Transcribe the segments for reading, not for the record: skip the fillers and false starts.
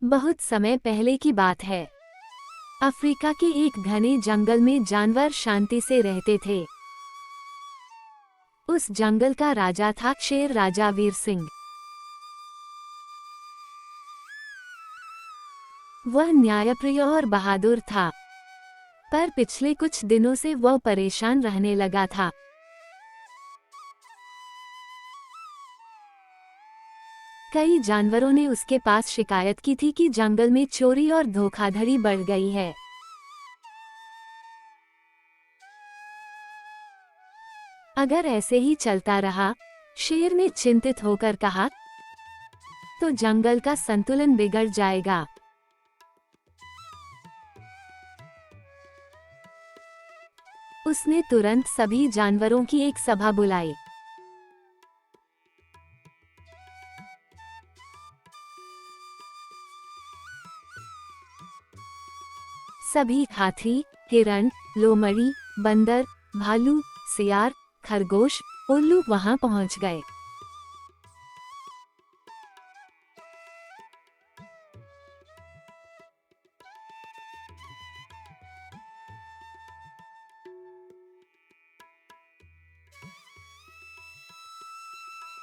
बहुत समय पहले की बात है। अफ्रीका के एक घने जंगल में जानवर शांति से रहते थे। उस जंगल का राजा था शेर राजा वीर सिंह। वह न्यायप्रिय और बहादुर था, पर पिछले कुछ दिनों से वह परेशान रहने लगा था। कई जानवरों ने उसके पास शिकायत की थी कि जंगल में चोरी और धोखाधड़ी बढ़ गई है। अगर ऐसे ही चलता रहा, शेर ने चिंतित होकर कहा, तो जंगल का संतुलन बिगड़ जाएगा। उसने तुरंत सभी जानवरों की एक सभा बुलाई। सभी हाथी, हिरण, लोमड़ी, बंदर, भालू, सियार, खरगोश, उल्लू वहां पहुंच गए।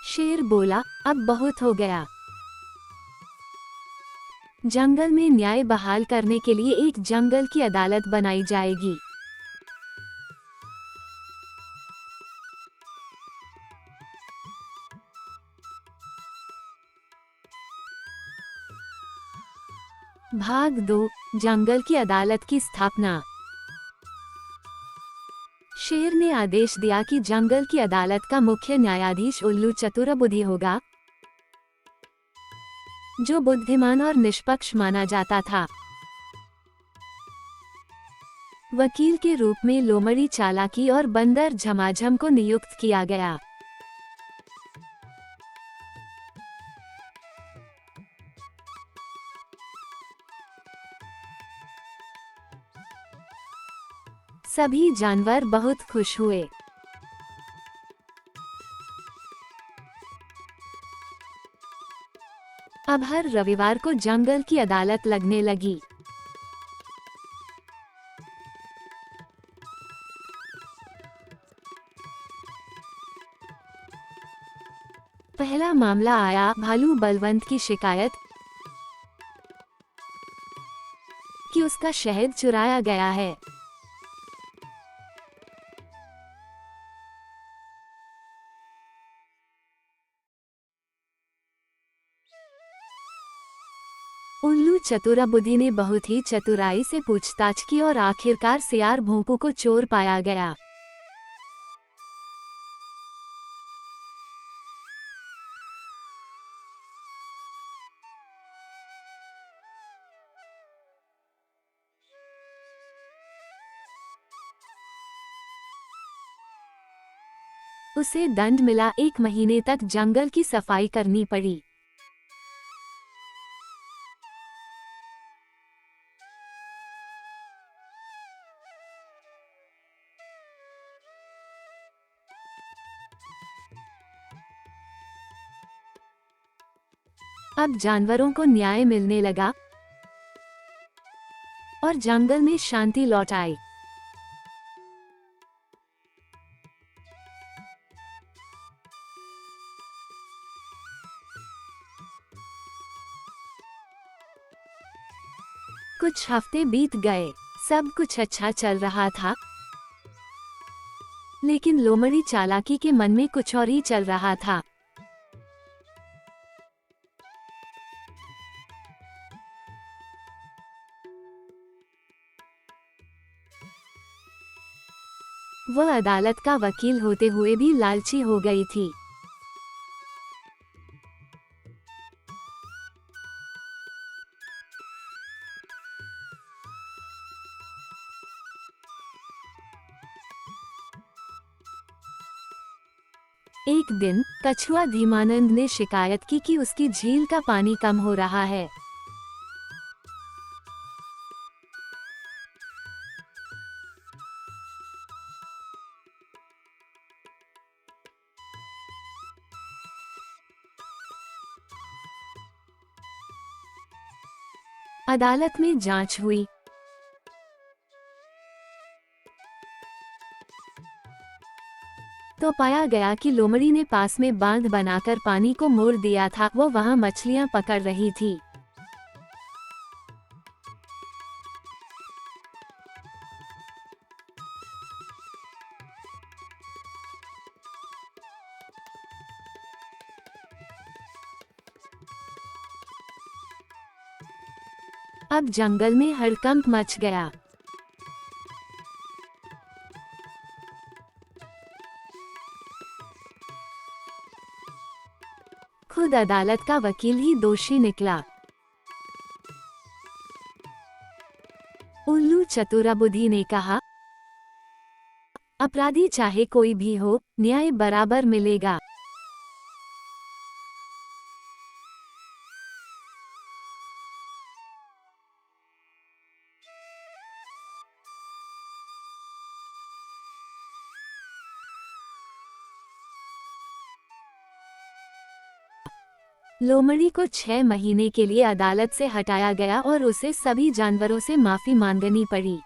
शेर बोला, अब बहुत हो गया। जंगल में न्याय बहाल करने के लिए एक जंगल की अदालत बनाई जाएगी। भाग 2, जंगल की अदालत की स्थापना। शेर ने आदेश दिया कि जंगल की अदालत का मुख्य न्यायाधीश उल्लू चतुरबुद्धि होगा, जो बुद्धिमान और निष्पक्ष माना जाता था। वकील के रूप में लोमड़ी चालाकी और बंदर झमाझम को नियुक्त किया गया। सभी जानवर बहुत खुश हुए। अब हर रविवार को जंगल की अदालत लगने लगी। पहला मामला आया भालू बलवंत की शिकायत कि उसका शहद चुराया गया है। उल्लू चतुरबुद्धि ने बहुत ही चतुराई से पूछताछ की और आखिरकार सियार भोंपू को चोर पाया गया। उसे दंड मिला, 1 महीने तक जंगल की सफाई करनी पड़ी। अब जानवरों को न्याय मिलने लगा और जंगल में शांति लौट आई। कुछ हफ्ते बीत गए, सब कुछ अच्छा चल रहा था, लेकिन लोमड़ी चालाकी के मन में कुछ और ही चल रहा था। वह अदालत का वकील होते हुए भी लालची हो गई थी। एक दिन कछुआ धीमानंद ने शिकायत की कि उसकी झील का पानी कम हो रहा है। अदालत में जांच हुई। तो पाया गया कि लोमड़ी ने पास में बांध बनाकर पानी को मोड़ दिया था। वो वहां मछलियां पकड़ रही थी। अब जंगल में हड़कंप मच गया। खुद अदालत का वकील ही दोषी निकला। उल्लू चतुरबुद्धि ने कहा, अपराधी चाहे कोई भी हो, न्याय बराबर मिलेगा। लोमड़ी को 6 महीने के लिए अदालत से हटाया गया और उसे सभी जानवरों से माफी मांगनी पड़ी।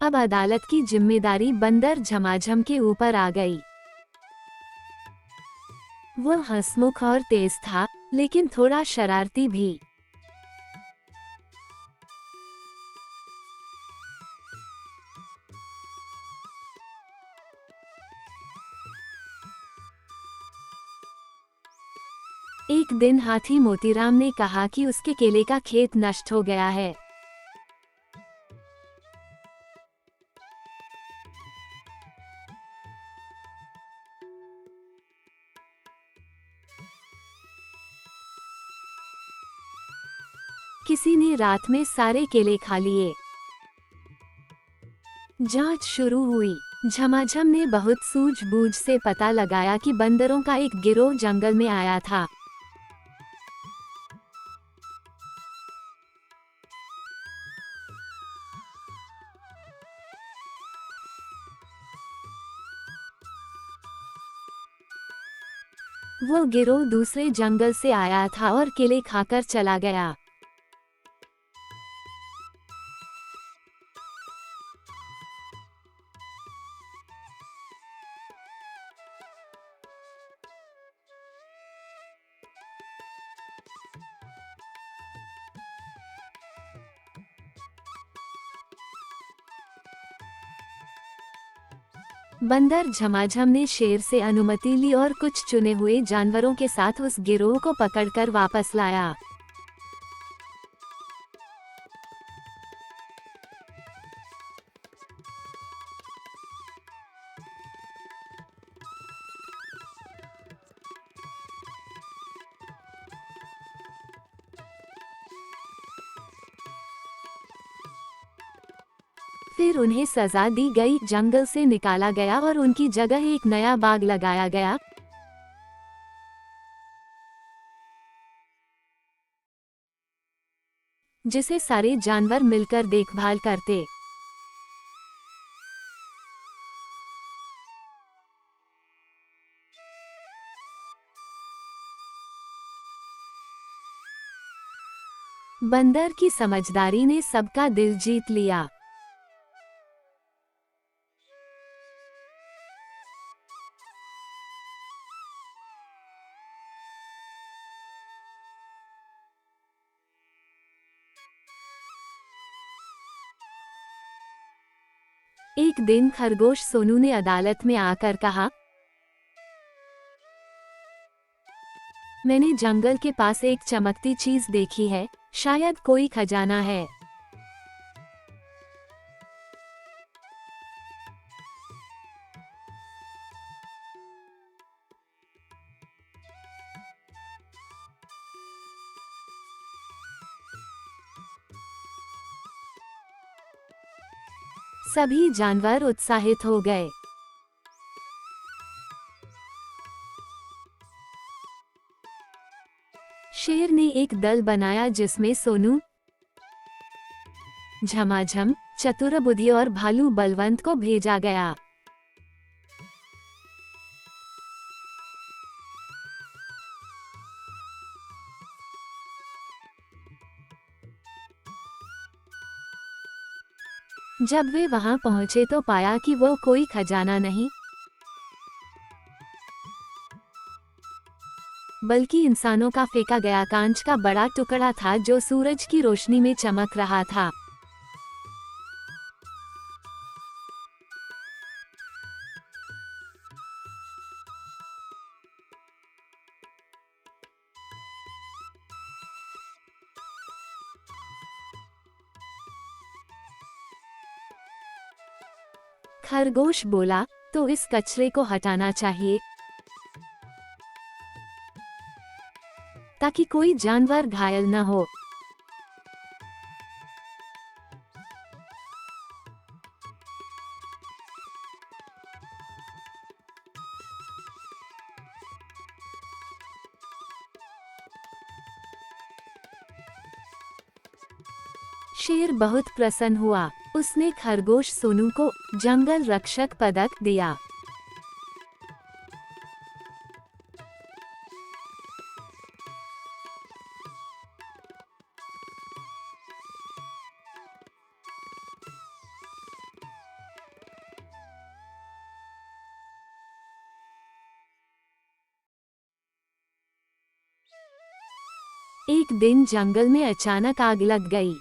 अब अदालत की जिम्मेदारी बंदर झमाझम के ऊपर आ गई। वो हंसमुख और तेज था, लेकिन थोड़ा शरारती भी। एक दिन हाथी मोतीराम ने कहा कि उसके केले का खेत नष्ट हो गया है। किसी ने रात में सारे केले खा लिए। जांच शुरू हुई। झमाझम ने बहुत सूझबूझ से पता लगाया कि बंदरों का एक गिरोह जंगल में आया था। वो गिरोह दूसरे जंगल से आया था और केले खाकर चला गया। बंदर झमाझम ने शेर से अनुमति ली और कुछ चुने हुए जानवरों के साथ उस गिरोह को पकड़कर वापस लाया। फिर उन्हें सजा दी गई, जंगल से निकाला गया और उनकी जगह एक नया बाग लगाया गया, जिसे सारे जानवर मिलकर देखभाल करते। बंदर की समझदारी ने सबका दिल जीत लिया। एक दिन खरगोश सोनू ने अदालत में आकर कहा, मैंने जंगल के पास एक चमकती चीज देखी है, शायद कोई खजाना है। सभी जानवर उत्साहित हो गए। शेर ने एक दल बनाया जिसमें सोनू, झमाझम, चतुरबुद्धि और भालू बलवंत को भेजा गया। जब वे वहां पहुंचे तो पाया कि वो कोई खजाना नहीं, बल्कि इंसानों का फेंका गया कांच का बड़ा टुकड़ा था जो सूरज की रोशनी में चमक रहा था। खरगोश बोला, तो इस कचरे को हटाना चाहिए ताकि कोई जानवर घायल न हो। शेर बहुत प्रसन्न हुआ। उसने खरगोश सोनू को जंगल रक्षक पदक दिया। एक दिन जंगल में अचानक आग लग गई।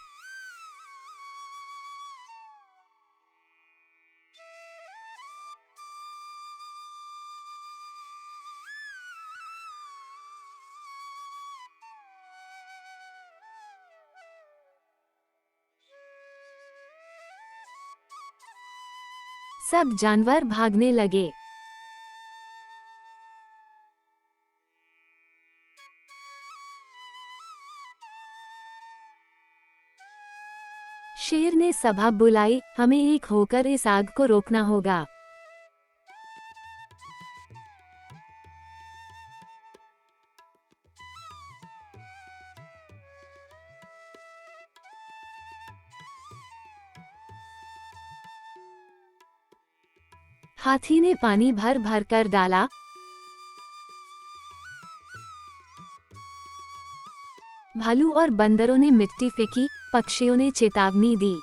सब जानवर भागने लगे। शेर ने सभा बुलाई, हमें एक होकर इस आग को रोकना होगा। हाथी ने पानी भर भर कर डाला, भालू और बंदरों ने मिट्टी फेंकी, पक्षियों ने चेतावनी दी।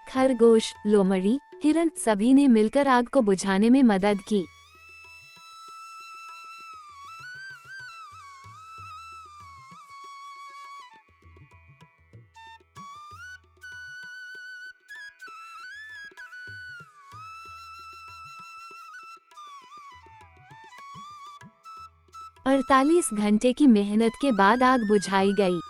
खरगोश, लोमड़ी, हिरन सभी ने मिलकर आग को बुझाने में मदद की। अड़तालीस घंटे की मेहनत के बाद आग बुझाई गई।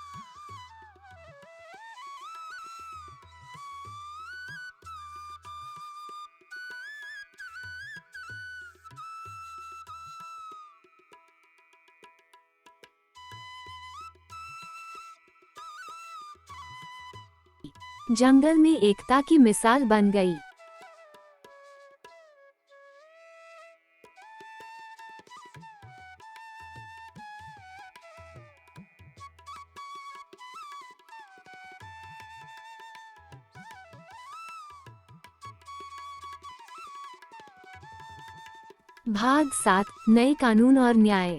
जंगल में एकता की मिसाल बन गई। भाग 7, नए कानून और न्याय।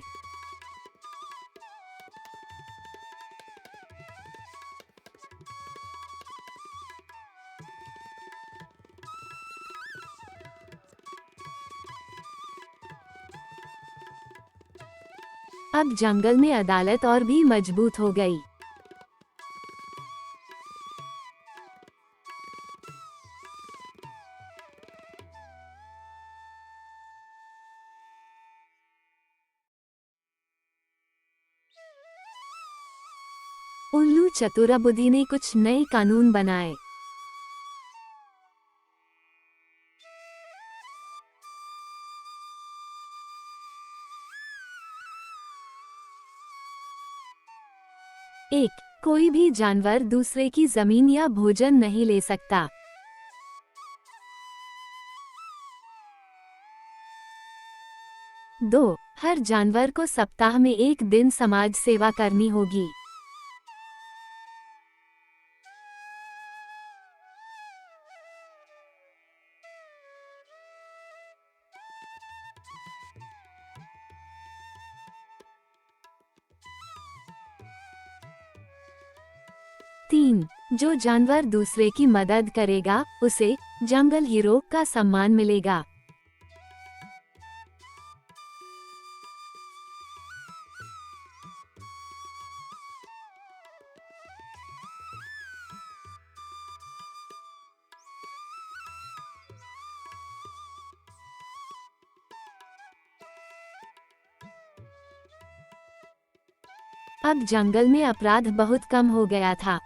अब जंगल में अदालत और भी मजबूत हो गई। उल्लू चतुरबुद्धि ने कुछ नए कानून बनाए। एक, कोई भी जानवर दूसरे की जमीन या भोजन नहीं ले सकता। 2. हर जानवर को सप्ताह में एक दिन समाज सेवा करनी होगी। 3. जो जानवर दूसरे की मदद करेगा उसे जंगल हीरो का सम्मान मिलेगा। अब जंगल में अपराध बहुत कम हो गया था।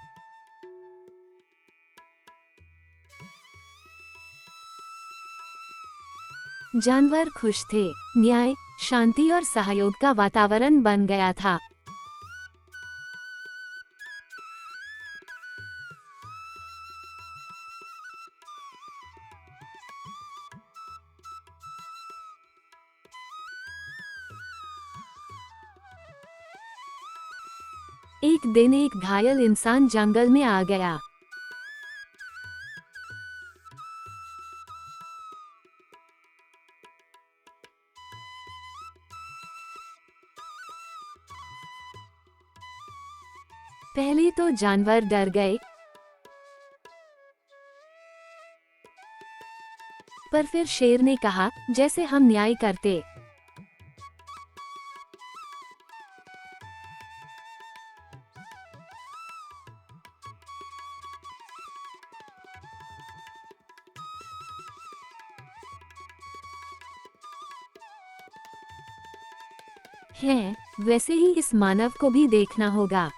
जानवर खुश थे, न्याय, शांति और सहयोग का वातावरण बन गया था। एक दिन एक घायल इंसान जंगल में आ गया। पहले तो जानवर डर गए, पर फिर शेर ने कहा, जैसे हम न्याय करते। हैं, वैसे ही इस मानव को भी देखना होगा।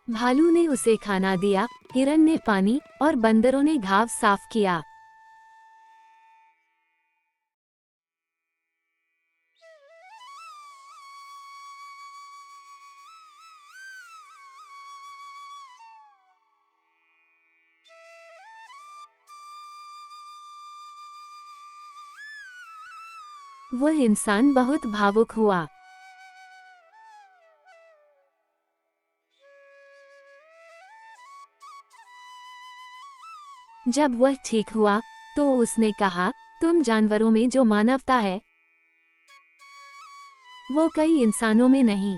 भालू ने उसे खाना दिया, हिरन ने पानी और बंदरों ने घाव साफ किया। वह इंसान बहुत भावुक हुआ। जब वह ठीक हुआ तो उसने कहा, तुम जानवरों में जो मानवता है वो कई इंसानों में नहीं।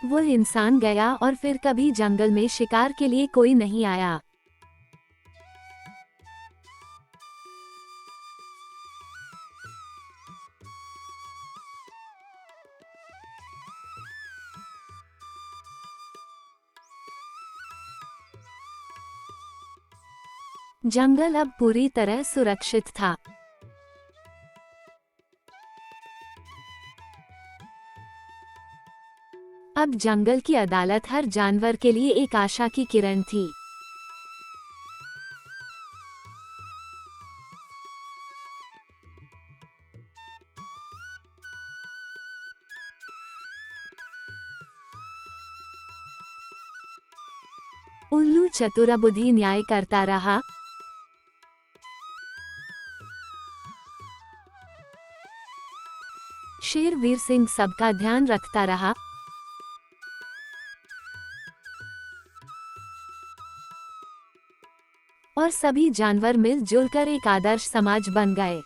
वह इंसान गया और फिर कभी जंगल में शिकार के लिए कोई नहीं आया। जंगल अब पूरी तरह सुरक्षित था। अब जंगल की अदालत हर जानवर के लिए एक आशा की किरण थी। उल्लू चतुरबुद्धि न्याय करता रहा। शेर वीर सिंह सबका ध्यान रखता रहा। और सभी जानवर मिलजुल कर एक आदर्श समाज बन गए।